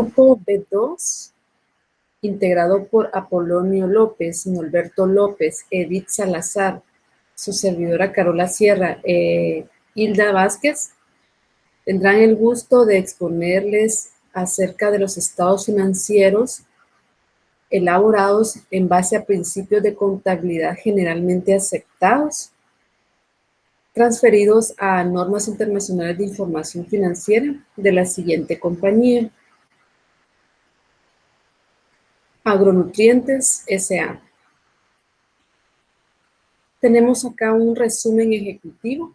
Grupo B2, integrado por Apolonio López, Norberto López, Edith Salazar, su servidora Carola Sierra, Hilda Vázquez, tendrán el gusto de exponerles acerca de los estados financieros elaborados en base a principios de contabilidad generalmente aceptados, transferidos a normas internacionales de información financiera de la siguiente compañía: Agronutrientes S.A. Tenemos acá un resumen ejecutivo.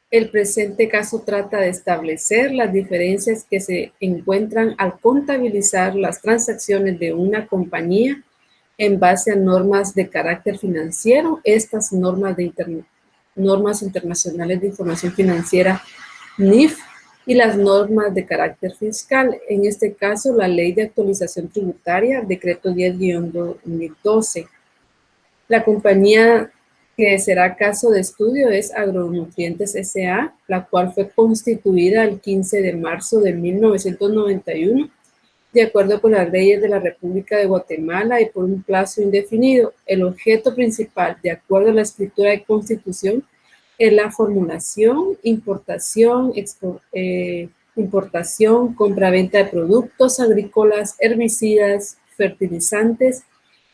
El presente caso trata de establecer las diferencias que se encuentran al contabilizar las transacciones de una compañía en base a normas de carácter financiero. Estas normas internacionales de información financiera, NIF, y las normas de carácter fiscal, en este caso la Ley de Actualización Tributaria, Decreto 10-2012. La compañía que será caso de estudio es Agronutrientes S.A., la cual fue constituida el 15 de marzo de 1991, de acuerdo con las leyes de la República de Guatemala y por un plazo indefinido. El objeto principal, de acuerdo a la escritura de constitución, es la formulación, importación, compra-venta de productos agrícolas, herbicidas, fertilizantes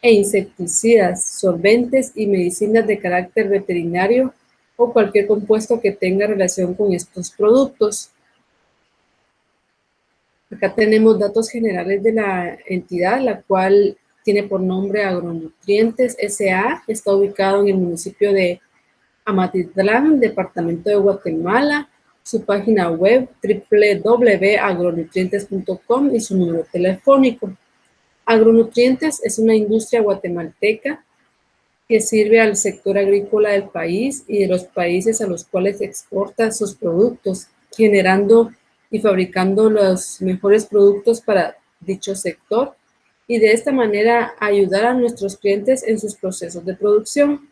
e insecticidas, solventes y medicinas de carácter veterinario o cualquier compuesto que tenga relación con estos productos. Acá tenemos datos generales de la entidad, la cual tiene por nombre Agronutrientes S.A., está ubicado en el municipio de Amatitlán, departamento de Guatemala, su página web www.agronutrientes.com y su número telefónico. Agronutrientes es una industria guatemalteca que sirve al sector agrícola del país y de los países a los cuales exporta sus productos, generando y fabricando los mejores productos para dicho sector y de esta manera ayudar a nuestros clientes en sus procesos de producción.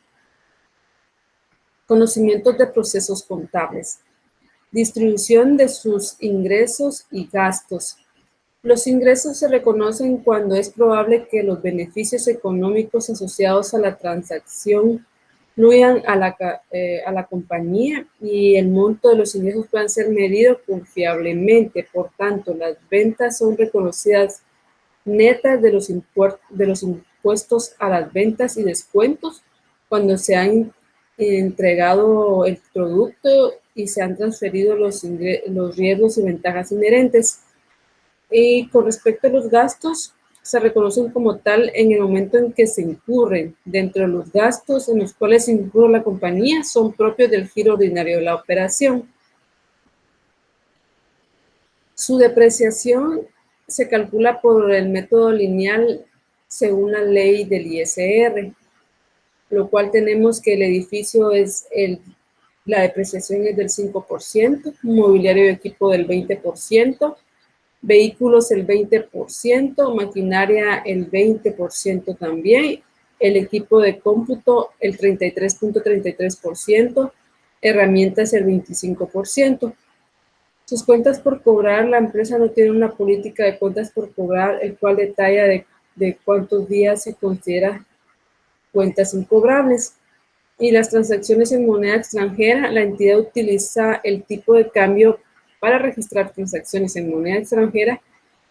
Conocimientos de procesos contables. Distribución de sus ingresos y gastos. Los ingresos se reconocen cuando es probable que los beneficios económicos asociados a la transacción fluyan a la compañía y el monto de los ingresos puedan ser medidos confiablemente. Por tanto, las ventas son reconocidas netas de los impuestos a las ventas y descuentos cuando se han entregado el producto y se han transferido los riesgos y ventajas inherentes. Y con respecto a los gastos, se reconocen como tal en el momento en que se incurren. Dentro de los gastos en los cuales incurre la compañía son propios del giro ordinario de la operación. Su depreciación se calcula por el método lineal según la ley del ISR, lo cual tenemos que el edificio la depreciación es del 5%, mobiliario y equipo del 20%, vehículos el 20%, maquinaria el 20% también, el equipo de cómputo el 33.33%, herramientas el 25%. Sus cuentas por cobrar, la empresa no tiene una política de cuentas por cobrar, el cual detalla de cuántos días se considera cuentas incobrables. Y las transacciones en moneda extranjera, la entidad utiliza el tipo de cambio para registrar transacciones en moneda extranjera,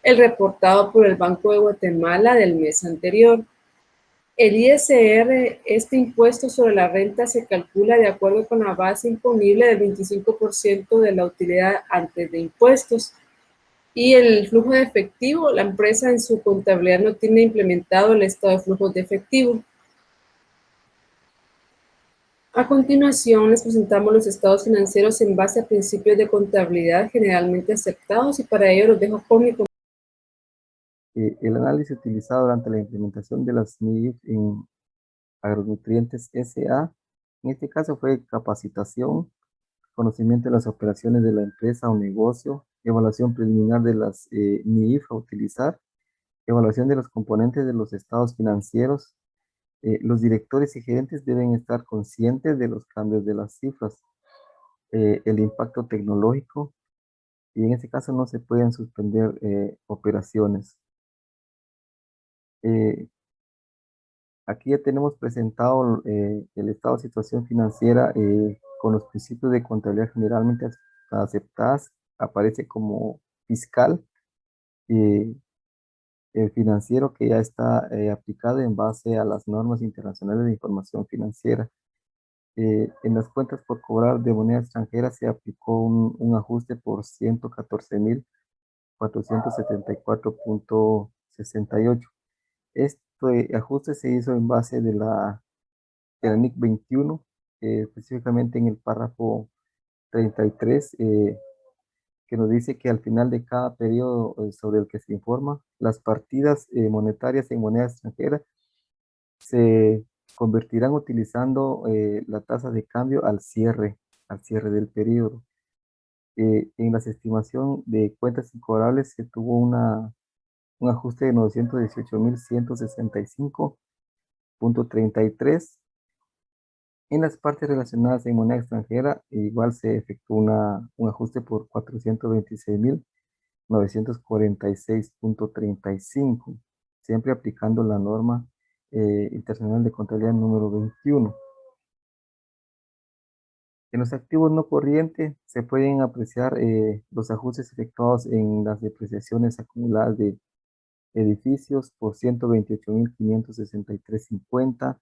el reportado por el Banco de Guatemala del mes anterior. El ISR, este impuesto sobre la renta, se calcula de acuerdo con la base imponible del 25% de la utilidad antes de impuestos. Y el flujo de efectivo, la empresa en su contabilidad no tiene implementado el estado de flujos de efectivo. A continuación, les presentamos los estados financieros en base a principios de contabilidad generalmente aceptados y para ello los dejo con mi compañero. El análisis utilizado durante la implementación de las NIF en Agronutrientes S.A. en este caso fue capacitación, conocimiento de las operaciones de la empresa o negocio, evaluación preliminar de las NIF a utilizar, evaluación de los componentes de los estados financieros. Los directores y gerentes deben estar conscientes de los cambios de las cifras, el impacto tecnológico, y en este caso no se pueden suspender operaciones. Eh, Aquí ya tenemos presentado el estado de situación financiera con los principios de contabilidad generalmente aceptadas. Aparece como fiscal, eh, el financiero que ya está aplicado en base a las normas internacionales de información financiera. En las cuentas por cobrar de moneda extranjera se aplicó un ajuste por 114.474.68. Este ajuste se hizo en base de la NIC 21, específicamente en el párrafo 33, que nos dice que al final de cada periodo sobre el que se informa, las partidas monetarias en moneda extranjera se convertirán utilizando la tasa de cambio al cierre del periodo. En la estimación de cuentas incobrables se tuvo un ajuste de 918.165.33. En las partes relacionadas en moneda extranjera, igual se efectuó un ajuste por 426.946.35, siempre aplicando la norma internacional de contabilidad número 21. En los activos no corrientes se pueden apreciar los ajustes efectuados en las depreciaciones acumuladas de edificios por 128.563.50,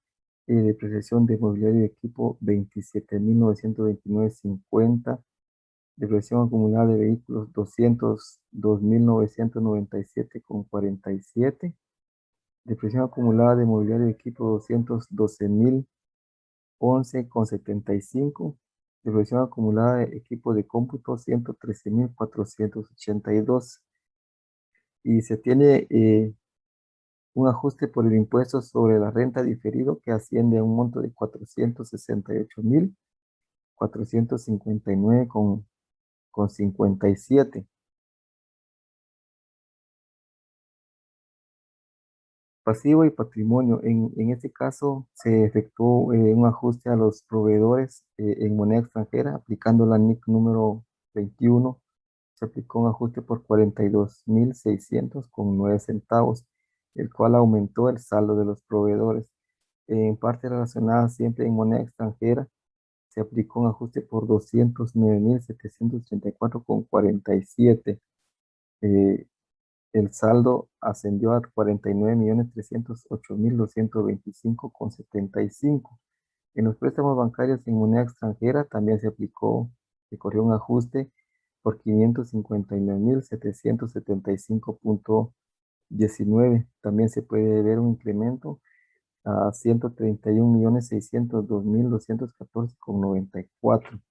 depreciación de mobiliario y equipo 27.929.50, depreciación acumulada de vehículos 202.997.47, depreciación acumulada de mobiliario y equipo 212.011.75, depreciación acumulada de equipo de cómputo 113.482, y se tiene un ajuste por el impuesto sobre la renta diferido que asciende a un monto de 468.459,57. Pasivo y patrimonio. En este caso se efectuó un ajuste a los proveedores en moneda extranjera aplicando la NIC número 21. Se aplicó un ajuste por 42.600,9 centavos, el cual aumentó el saldo de los proveedores. En parte relacionada siempre en moneda extranjera, se aplicó un ajuste por 209.734,47. Eh, el saldo ascendió a 49.308.225,75. En los préstamos bancarios en moneda extranjera también se corrió un ajuste por 559.775,19. También se puede ver un incremento a 131.602.214,94.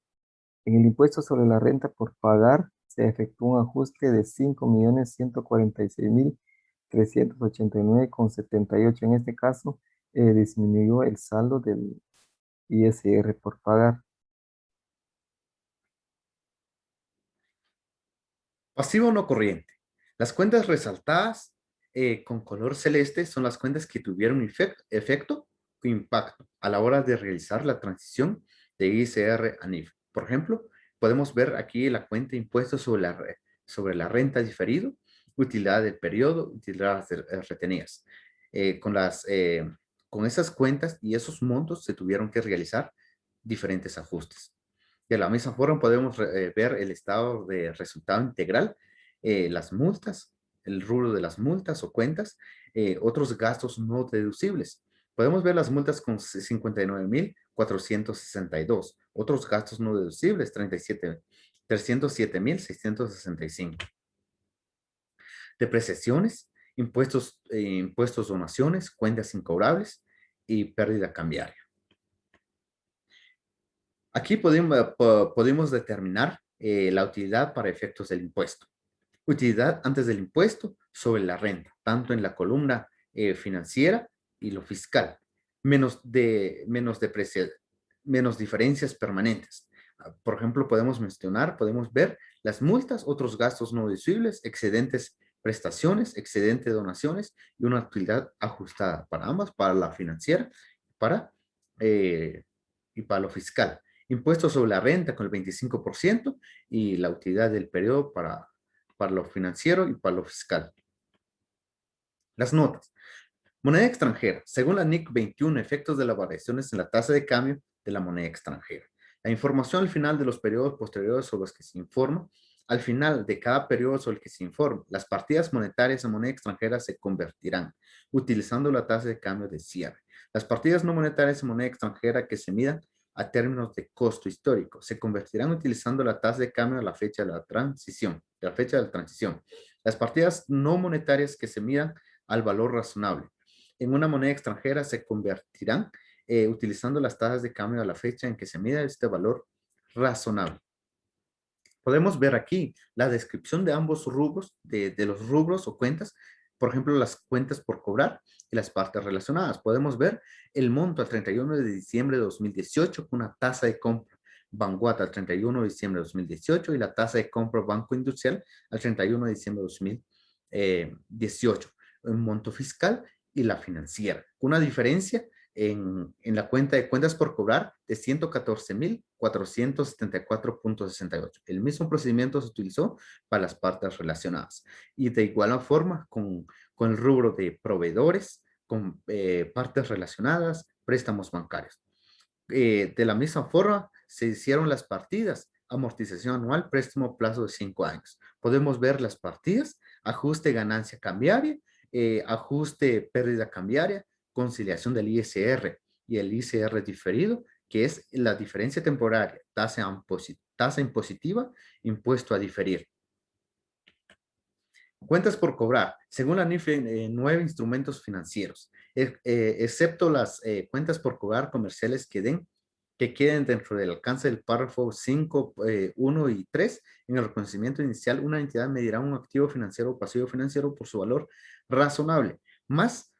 En el impuesto sobre la renta por pagar se efectuó un ajuste de 5.146.389,78. En este caso, disminuyó el saldo del ISR por pagar. Pasivo no corriente. Las cuentas resaltadas con color celeste son las cuentas que tuvieron efecto o impacto a la hora de realizar la transición de ISR a NIF. Por ejemplo, podemos ver aquí la cuenta de impuestos sobre la renta diferido, utilidad del periodo, utilidades retenidas. Con esas cuentas y esos montos se tuvieron que realizar diferentes ajustes. De la misma forma podemos ver el estado de resultado integral, las multas, el rubro de las multas o cuentas, otros gastos no deducibles. Podemos ver las multas con 59.462, otros gastos no deducibles, 307.665. Depreciaciones, impuestos, donaciones, cuentas incobrables y pérdida cambiaria. Aquí podemos determinar la utilidad para efectos del impuesto. Utilidad antes del impuesto sobre la renta, tanto en la columna financiera y lo fiscal, menos diferencias permanentes. Por ejemplo, podemos ver las multas, otros gastos no deducibles, excedentes prestaciones, excedente donaciones y una utilidad ajustada para ambas, para la financiera para, y para lo fiscal. Impuesto sobre la renta con el 25% y la utilidad del periodo para lo financiero y para lo fiscal. Las notas. Moneda extranjera. Según la NIC 21, efectos de las variaciones en la tasa de cambio de la moneda extranjera. La información al final de los periodos posteriores sobre los que se informa. Al final de cada periodo sobre el que se informa, las partidas monetarias en moneda extranjera se convertirán utilizando la tasa de cambio de cierre. Las partidas no monetarias en moneda extranjera que se midan a términos de costo histórico se convertirán utilizando la tasa de cambio a la fecha de la transición. Las partidas no monetarias que se midan al valor razonable en una moneda extranjera se convertirán utilizando las tasas de cambio a la fecha en que se mida este valor razonable. Podemos ver aquí la descripción de ambos rubros, de los rubros o cuentas, por ejemplo, las cuentas por cobrar y las partes relacionadas. Podemos ver el monto al 31 de diciembre de 2018 con una tasa de compra Vanguard al 31 de diciembre de 2018 y la tasa de compra Banco Industrial al 31 de diciembre de 2018. Un monto fiscal y la financiera. Una diferencia en la cuenta de cuentas por cobrar de 114,474.68. El mismo procedimiento se utilizó para las partes relacionadas. Y de igual forma con el rubro de proveedores, con partes relacionadas, préstamos bancarios. De la misma forma se hicieron las partidas, amortización anual, préstamo plazo de 5 años. Podemos ver las partidas, ajuste ganancia cambiaria, ajuste pérdida cambiaria, conciliación del ISR y el ISR diferido, que es la diferencia temporaria, tasa impositiva, impuesto a diferir. Cuentas por cobrar, según la NIF 9 instrumentos financieros, excepto las cuentas por cobrar comerciales que queden dentro del alcance del párrafo 5, 1 y 3, en el reconocimiento inicial, una entidad medirá un activo financiero o pasivo financiero por su valor razonable, más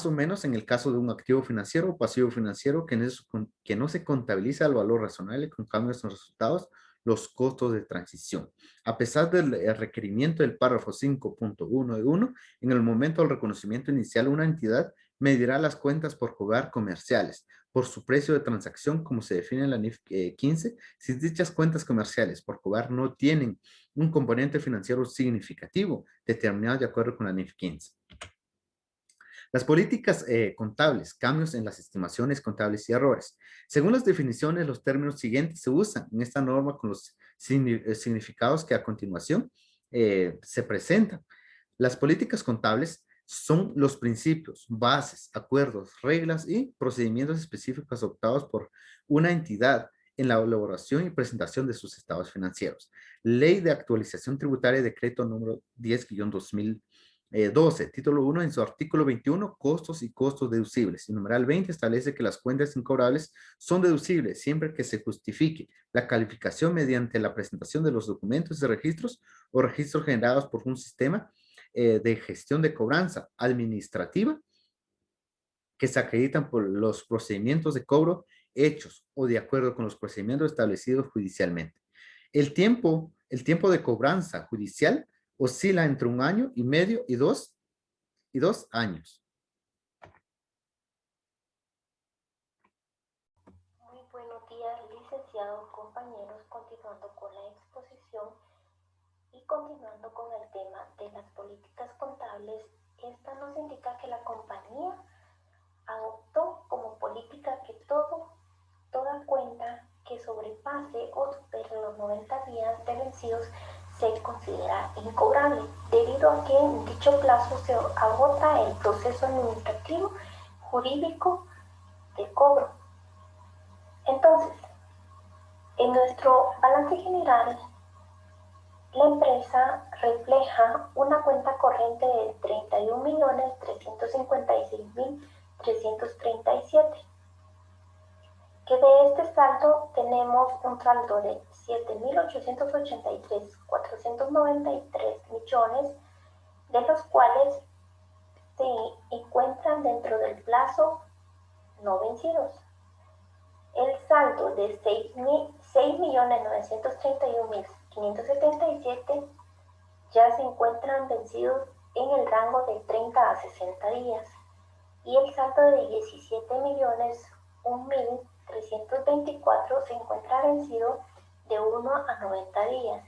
o menos en el caso de un activo financiero o pasivo financiero que no se contabiliza al valor razonable con cambios en resultados, los costos de transición. A pesar del requerimiento del párrafo 5.1 de 1, en el momento del reconocimiento inicial, una entidad medirá las cuentas por cobrar comerciales por su precio de transacción, como se define en la NIF 15, si dichas cuentas comerciales por cobrar no tienen un componente financiero significativo determinado de acuerdo con la NIF 15. Las políticas contables, cambios en las estimaciones contables y errores. Según las definiciones, los términos siguientes se usan en esta norma con los significados que a continuación se presentan. Las políticas contables son los principios, bases, acuerdos, reglas y procedimientos específicos adoptados por una entidad en la elaboración y presentación de sus estados financieros. Ley de actualización tributaria, decreto número 10-2012, título 1, en su artículo 21, costos y costos deducibles. El numeral 20 establece que las cuentas incobrables son deducibles siempre que se justifique la calificación mediante la presentación de los documentos de registros o registros generados por un sistema de gestión de cobranza administrativa que se acreditan por los procedimientos de cobro hechos o de acuerdo con los procedimientos establecidos judicialmente. El tiempo de cobranza judicial oscila entre 1 año y medio y 2 años. Muy buenos días, licenciados, compañeros, continuando con la exposición y continuando con el tema de las políticas contables. Esta nos indica que la compañía adoptó como política que toda cuenta que sobrepase o supere los 90 días de vencidos se considera incobrable, debido a que en dicho plazo se agota el proceso administrativo jurídico de cobro. Entonces, en nuestro balance general, la empresa refleja una cuenta corriente de 31.356.337, que de este saldo tenemos un saldo de 7.883.493 millones, de los cuales se encuentran dentro del plazo no vencidos. El saldo de 6.931.577 ya se encuentran vencidos en el rango de 30 a 60 días y el saldo de 17.001.000 324 se encuentra vencido de 1 a 90 días.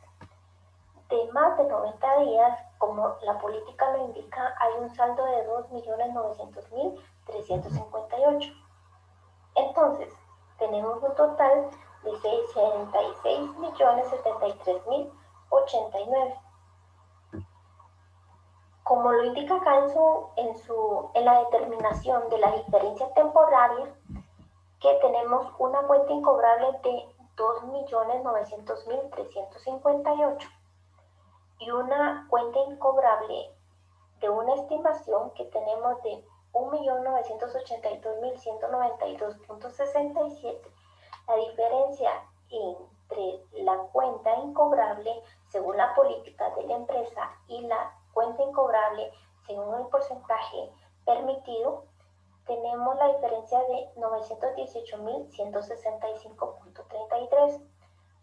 De más de 90 días, como la política lo indica, hay un saldo de 2.900.358. Entonces, tenemos un total de 66.073.089. Como lo indica acá en la determinación de la diferencia temporaria, que tenemos una cuenta incobrable de 2.900.358 y una cuenta incobrable de una estimación que tenemos de 1.982.192.67, la diferencia entre la cuenta incobrable según la política de la empresa y la cuenta incobrable según el porcentaje permitido, tenemos la diferencia de 918.165.33.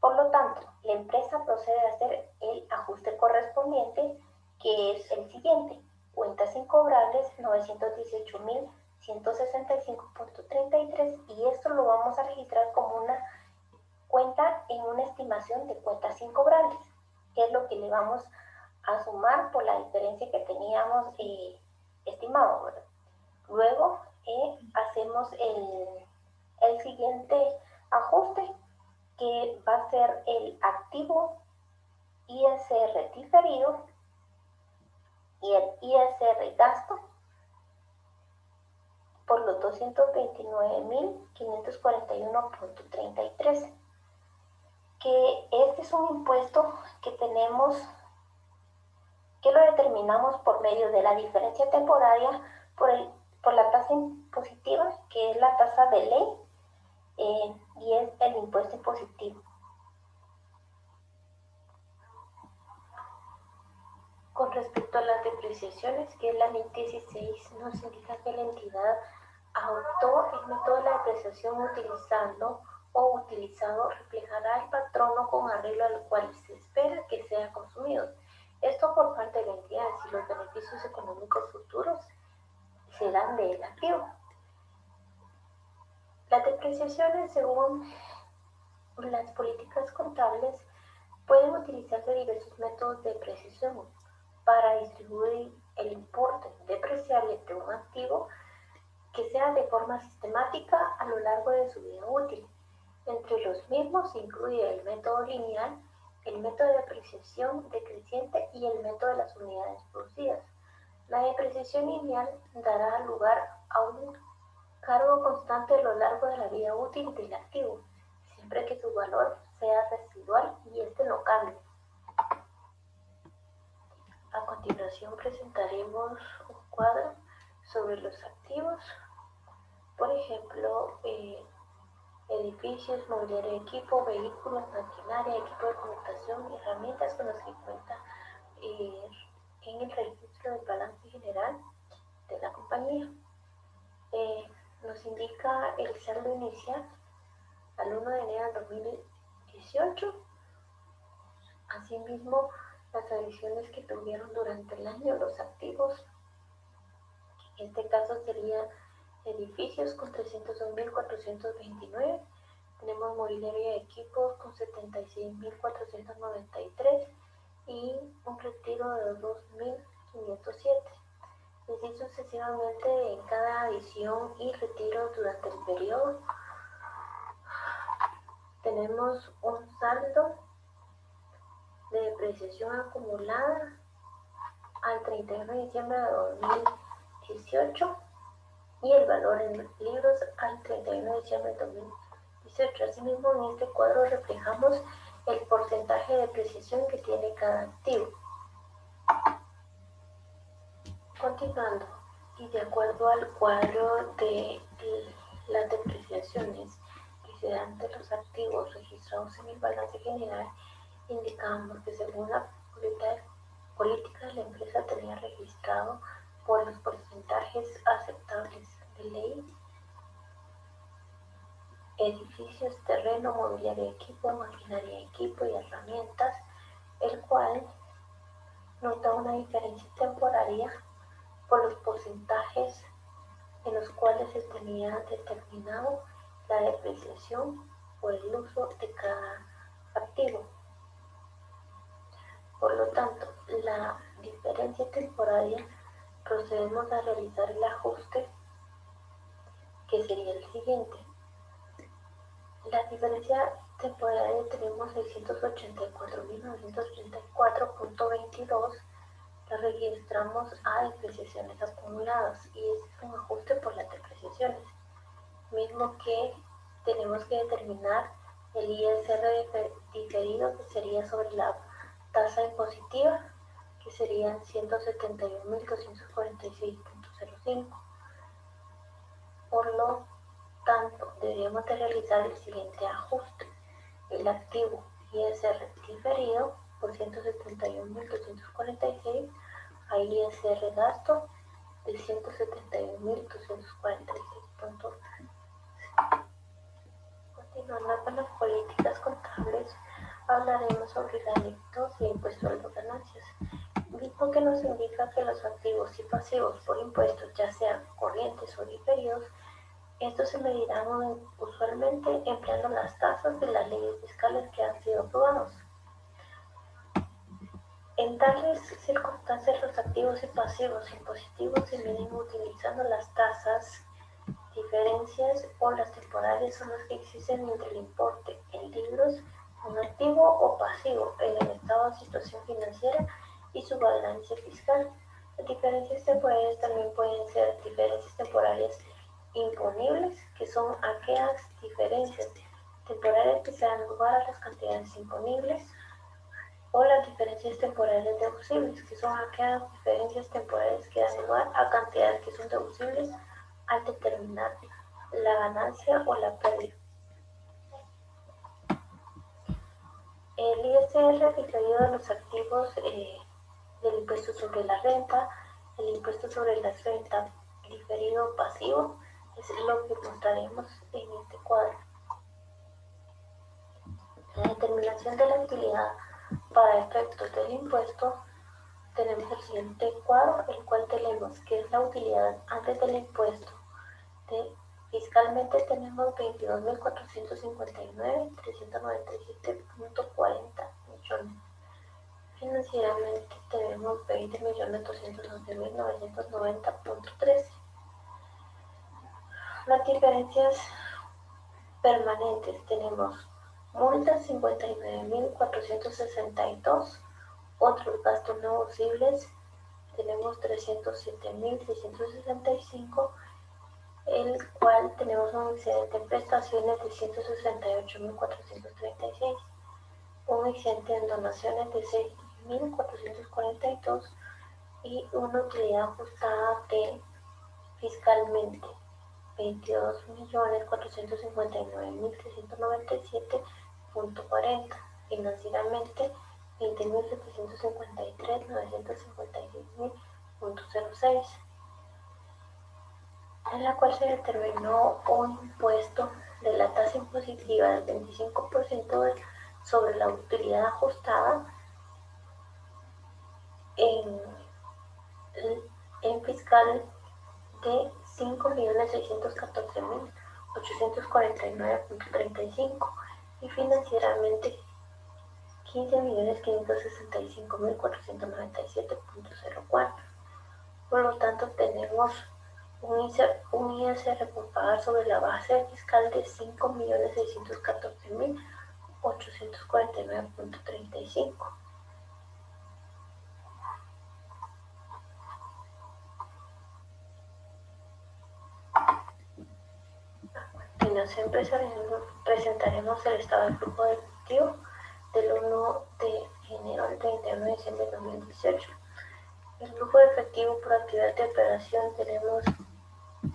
Por lo tanto, la empresa procede a hacer el ajuste correspondiente, que es el siguiente: cuentas incobrables 918.165.33, y esto lo vamos a registrar como una cuenta en una estimación de cuentas incobrables, que es lo que le vamos a sumar por la diferencia que teníamos estimado, ¿verdad? Luego hacemos el siguiente ajuste, que va a ser el activo ISR diferido y el ISR gasto por los 229.541.33, que este es un impuesto que tenemos, que lo determinamos por medio de la diferencia temporaria por la tasa impositiva, que es la tasa de ley, y es el impuesto impositivo. Con respecto a las depreciaciones, que es la ley 16, nos indica que la entidad adoptó el método de la depreciación utilizando o utilizado reflejará el patrono con arreglo al cual se espera que sea consumido. Esto por parte de la entidad, si los beneficios económicos futuros se dan del activo. Las depreciaciones, según las políticas contables, pueden utilizarse diversos métodos de depreciación para distribuir el importe depreciable de un activo que sea de forma sistemática a lo largo de su vida útil. Entre los mismos se incluye el método lineal, el método de depreciación decreciente y el método de las unidades producidas. La depreciación lineal dará lugar a un cargo constante a lo largo de la vida útil del activo, siempre que su valor sea residual y este no cambie. A continuación presentaremos un cuadro sobre los activos, por ejemplo, edificios, mobiliario de equipo, vehículos, maquinaria, equipo de computación, herramientas con las que cuenta en el registro del balance general de la compañía. Nos indica el saldo inicial al 1 de enero de 2018, asimismo las adiciones que tuvieron durante el año los activos. En este caso serían edificios con 302.429, tenemos mobiliario de equipos con 76.493 y un retiro de 2.507. Así sucesivamente en cada adición y retiro durante el periodo. Tenemos un saldo de depreciación acumulada al 31 de diciembre de 2018 y el valor en libros al 31 de diciembre de 2018. Asimismo, en este cuadro reflejamos el porcentaje de depreciación que tiene cada activo. Continuando, y de acuerdo al cuadro de las depreciaciones que se dan de los activos registrados en el balance general, indicamos que según la política de la empresa tenía registrado por los porcentajes aceptables de ley, edificios, terreno, mobiliario de equipo, maquinaria de equipo y herramientas, el cual nota una diferencia temporaria por los porcentajes en los cuales se tenía determinado la depreciación o el uso de cada activo. Por lo tanto, la diferencia temporaria procedemos a realizar el ajuste, que sería el siguiente. La diferencia temporaria tenemos 684.934.22, la registramos a depreciaciones acumuladas y este es un ajuste por las depreciaciones, mismo que tenemos que determinar el ISR diferido, que sería sobre la tasa impositiva, que serían 171.246.05. Por lo tanto, deberíamos de realizar el siguiente ajuste. El activo ISR diferido por 171.246 a ISR gasto de 171.246. Continuando con las políticas contables, hablaremos sobre la ley 2 y impuesto a las ganancias, mismo que nos indica que los activos y pasivos por impuestos, ya sean corrientes o diferidos, estos se medirán usualmente empleando las tasas de las leyes fiscales que han sido aprobados. En tales circunstancias, los activos y pasivos impositivos se miden utilizando las tasas, diferencias o las temporales son las que existen entre el importe en libros, un activo o pasivo, en el estado de situación financiera y su balance fiscal. Las diferencias temporales también pueden ser diferencias temporales imponibles, que son aquellas diferencias temporales que se dan lugar a las cantidades imponibles, o las diferencias temporales deducibles, que son aquellas diferencias temporales que dan lugar a cantidades que son deducibles al determinar la ganancia o la pérdida. El ISR diferido de los activos del impuesto sobre la renta, el impuesto sobre la renta diferido pasivo, es lo que mostraremos en este cuadro. La determinación de la utilidad para efectos del impuesto, tenemos el siguiente cuadro, el cual tenemos que es la utilidad antes del impuesto. Fiscalmente tenemos 22.459.397.40 millones. Financieramente tenemos 20.211.990.13. Las diferencias permanentes tenemos multas 59.462, otros gastos no deducibles tenemos 307.665, el cual tenemos un excedente en prestaciones de 168.436, un excedente en donaciones de 6.442 y una utilidad ajustada de fiscalmente 22.459.397.40, financieramente 20.753.956.06, en la cual se determinó un impuesto de la tasa impositiva del 25% sobre la utilidad ajustada en fiscal de 5.614.849.35 y financieramente 15.565.497.04. Por lo tanto, tenemos un ISR por pagar sobre la base fiscal de 5.614.849.35. A continuación presentaremos el estado de flujo de efectivo del 1 de enero al 31 de diciembre de 2018. El flujo de efectivo por actividad de operación tenemos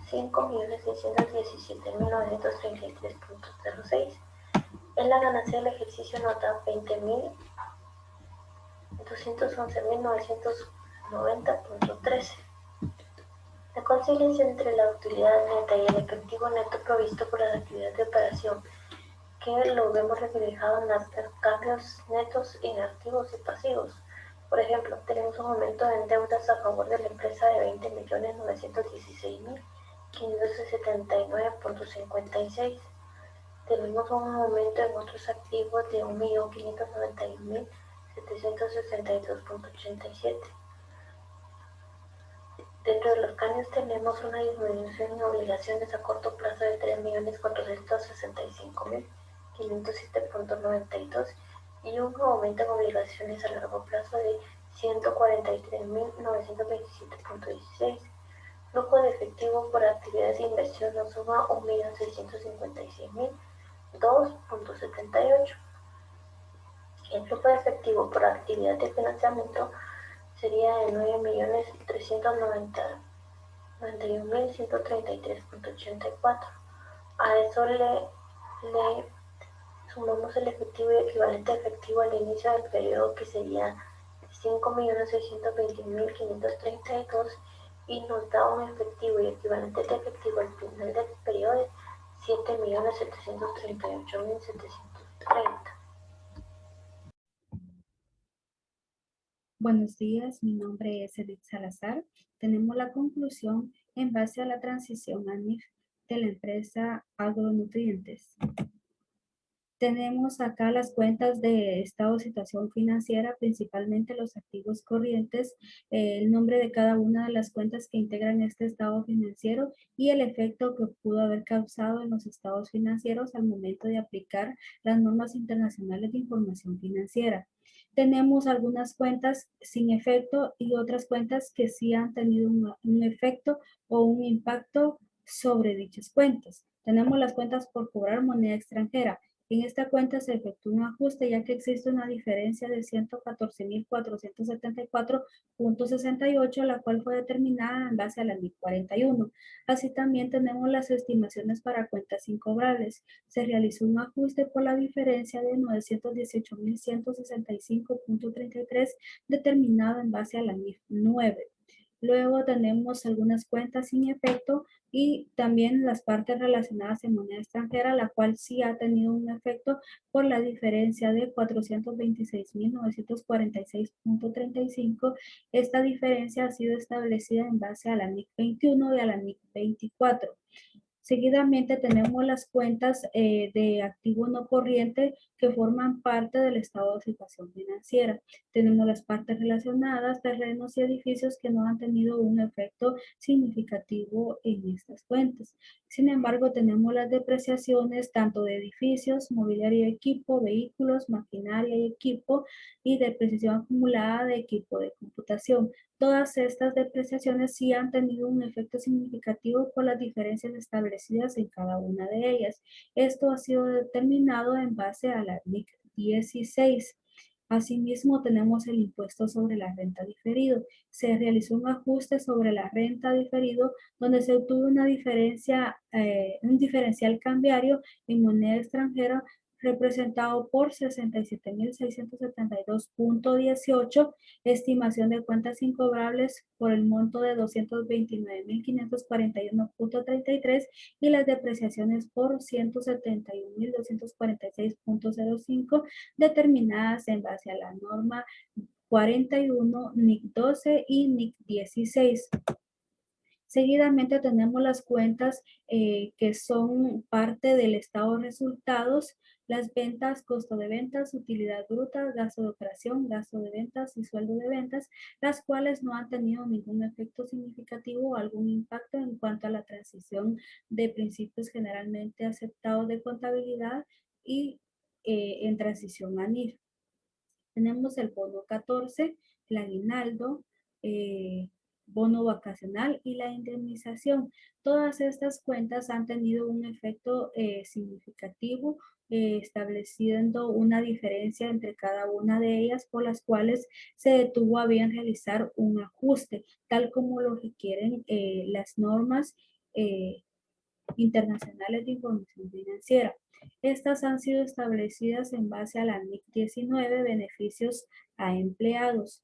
5.617.933.06. En la ganancia del ejercicio nota 20.211.990.13. La conciliación entre la utilidad neta y el efectivo neto provisto por las actividades de operación, que lo vemos reflejado en los cambios netos en activos y pasivos. Por ejemplo, tenemos un aumento en deudas a favor de la empresa de 20.916.579.56. Tenemos un aumento en otros activos de 1.591.762.87. Dentro de los cambios tenemos una disminución en obligaciones a corto plazo de 3.465.507.92 y un aumento en obligaciones a largo plazo de 143.927.16. Flujo de efectivo por actividades de inversión nos suma 1.656.002.78. El flujo de efectivo por actividad de financiamiento sería de 9.391.133.84. A eso le sumamos el efectivo y equivalente efectivo al inicio del periodo, que sería 5.620.532, y nos da un efectivo y equivalente de efectivo al final del periodo de 7.738.730. Buenos días, mi nombre es Edith Salazar. Tenemos la conclusión en base a la transición ANIF de la empresa Agronutrientes. Tenemos acá las cuentas de estado de situación financiera, principalmente los activos corrientes, el nombre de cada una de las cuentas que integran este estado financiero y el efecto que pudo haber causado en los estados financieros al momento de aplicar las normas internacionales de información financiera. Tenemos algunas cuentas sin efecto y otras cuentas que sí han tenido un efecto o un impacto sobre dichas cuentas. Tenemos las cuentas por cobrar moneda extranjera. En esta cuenta se efectúa un ajuste ya que existe una diferencia de 114.474.68, la cual fue determinada en base a la NIC 41. Así también tenemos las estimaciones para cuentas incobrables. Se realizó un ajuste por la diferencia de 918.165.33 determinado en base a la NIF 9. Luego tenemos algunas cuentas sin efecto y también las partes relacionadas en moneda extranjera, la cual sí ha tenido un efecto por la diferencia de 426.946.35. Esta diferencia ha sido establecida en base a la NIC 21 y a la NIC 24. Seguidamente tenemos las cuentas de activo no corriente que forman parte del estado de situación financiera. Tenemos las partes relacionadas, terrenos y edificios que no han tenido un efecto significativo en estas cuentas. Sin embargo, tenemos las depreciaciones tanto de edificios, mobiliario y equipo, vehículos, maquinaria y equipo y depreciación acumulada de equipo de computación. Todas estas depreciaciones sí han tenido un efecto significativo por las diferencias establecidas en cada una de ellas. Esto ha sido determinado en base a la NIC 16. Asimismo, tenemos el impuesto sobre la renta diferido. Se realizó un ajuste sobre la renta diferido donde se obtuvo una diferencia, un diferencial cambiario en moneda extranjera representado por 67.672.18, estimación de cuentas incobrables por el monto de 229.541.33 y las depreciaciones por 171.246.05 determinadas en base a la norma 41, NIC 12 y NIC 16. Seguidamente tenemos las cuentas que son parte del estado de resultados, las ventas, costo de ventas, utilidad bruta, gasto de operación, gasto de ventas y sueldo de ventas, las cuales no han tenido ningún efecto significativo o algún impacto en cuanto a la transición de principios generalmente aceptados de contabilidad y en transición a NIF. Tenemos el bono 14, el aguinaldo, bono vacacional y la indemnización. Todas estas cuentas han tenido un efecto significativo, estableciendo una diferencia entre cada una de ellas por las cuales se detuvo a bien realizar un ajuste, tal como lo requieren las normas internacionales de información financiera. Estas han sido establecidas en base a la NIC 19, beneficios a empleados.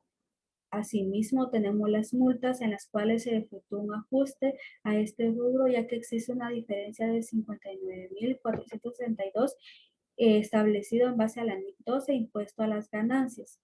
Asimismo, tenemos las multas en las cuales se efectúa un ajuste a este rubro, ya que existe una diferencia de 59.462 establecido en base a la NIC 12, impuesto a las ganancias.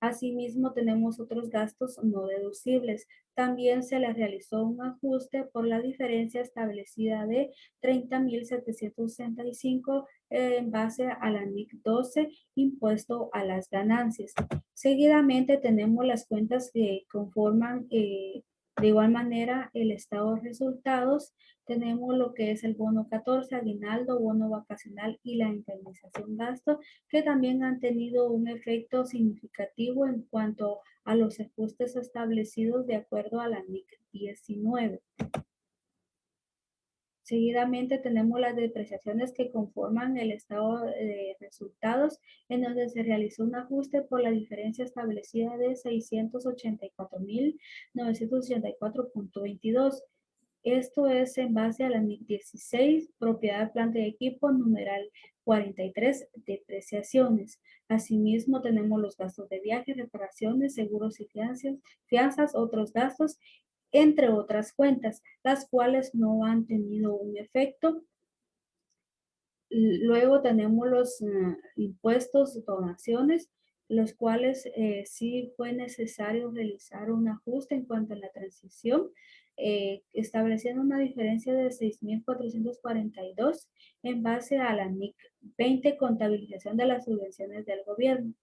Asimismo, tenemos otros gastos no deducibles. También se le realizó un ajuste por la diferencia establecida de 30.765 en base a la NIC 12, impuesto a las ganancias. Seguidamente tenemos las cuentas que conforman de igual manera el estado de resultados. Tenemos lo que es el bono 14, aguinaldo, bono vacacional y la indemnización gasto, que también han tenido un efecto significativo en cuanto a los ajustes establecidos de acuerdo a la NIC 19. Seguidamente tenemos las depreciaciones que conforman el estado de resultados, en donde se realizó un ajuste por la diferencia establecida de 684.984.22. Esto es en base a la NIC 16, propiedad, planta y equipo, numeral 43, depreciaciones. Asimismo, tenemos los gastos de viaje, reparaciones, seguros y fianzas, otros gastos, entre otras cuentas, las cuales no han tenido un efecto. Luego tenemos los impuestos, donaciones, los cuales sí fue necesario realizar un ajuste en cuanto a la transición, estableciendo una diferencia de 6.442 en base a la NIC 20, contabilización de las subvenciones del gobierno.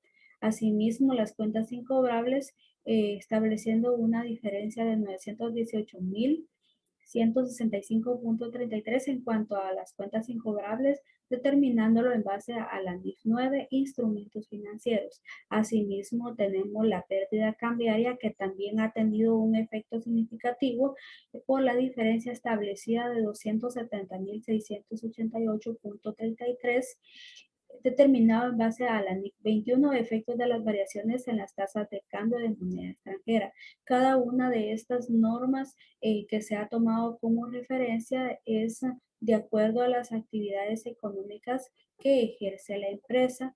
Asimismo, las cuentas incobrables, estableciendo una diferencia de 918.165.33 en cuanto a las cuentas incobrables, determinándolo en base a la NIF 9, instrumentos financieros. Asimismo, tenemos la pérdida cambiaria, que también ha tenido un efecto significativo por la diferencia establecida de 270.688.33, determinado en base a la NIC 21, efectos de las variaciones en las tasas de cambio de moneda extranjera. Cada una de estas normas que se ha tomado como referencia es de acuerdo a las actividades económicas que ejerce la empresa.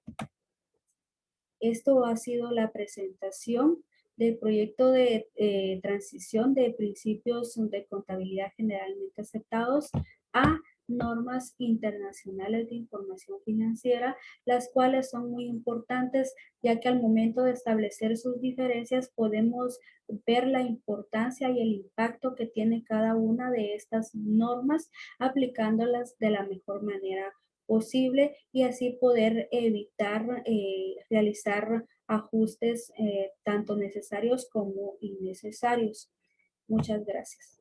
Esto ha sido la presentación del proyecto de transición de principios de contabilidad generalmente aceptados a normas internacionales de información financiera, las cuales son muy importantes, ya que al momento de establecer sus diferencias podemos ver la importancia y el impacto que tiene cada una de estas normas, aplicándolas de la mejor manera posible y así poder evitar realizar ajustes tanto necesarios como innecesarios. Muchas gracias.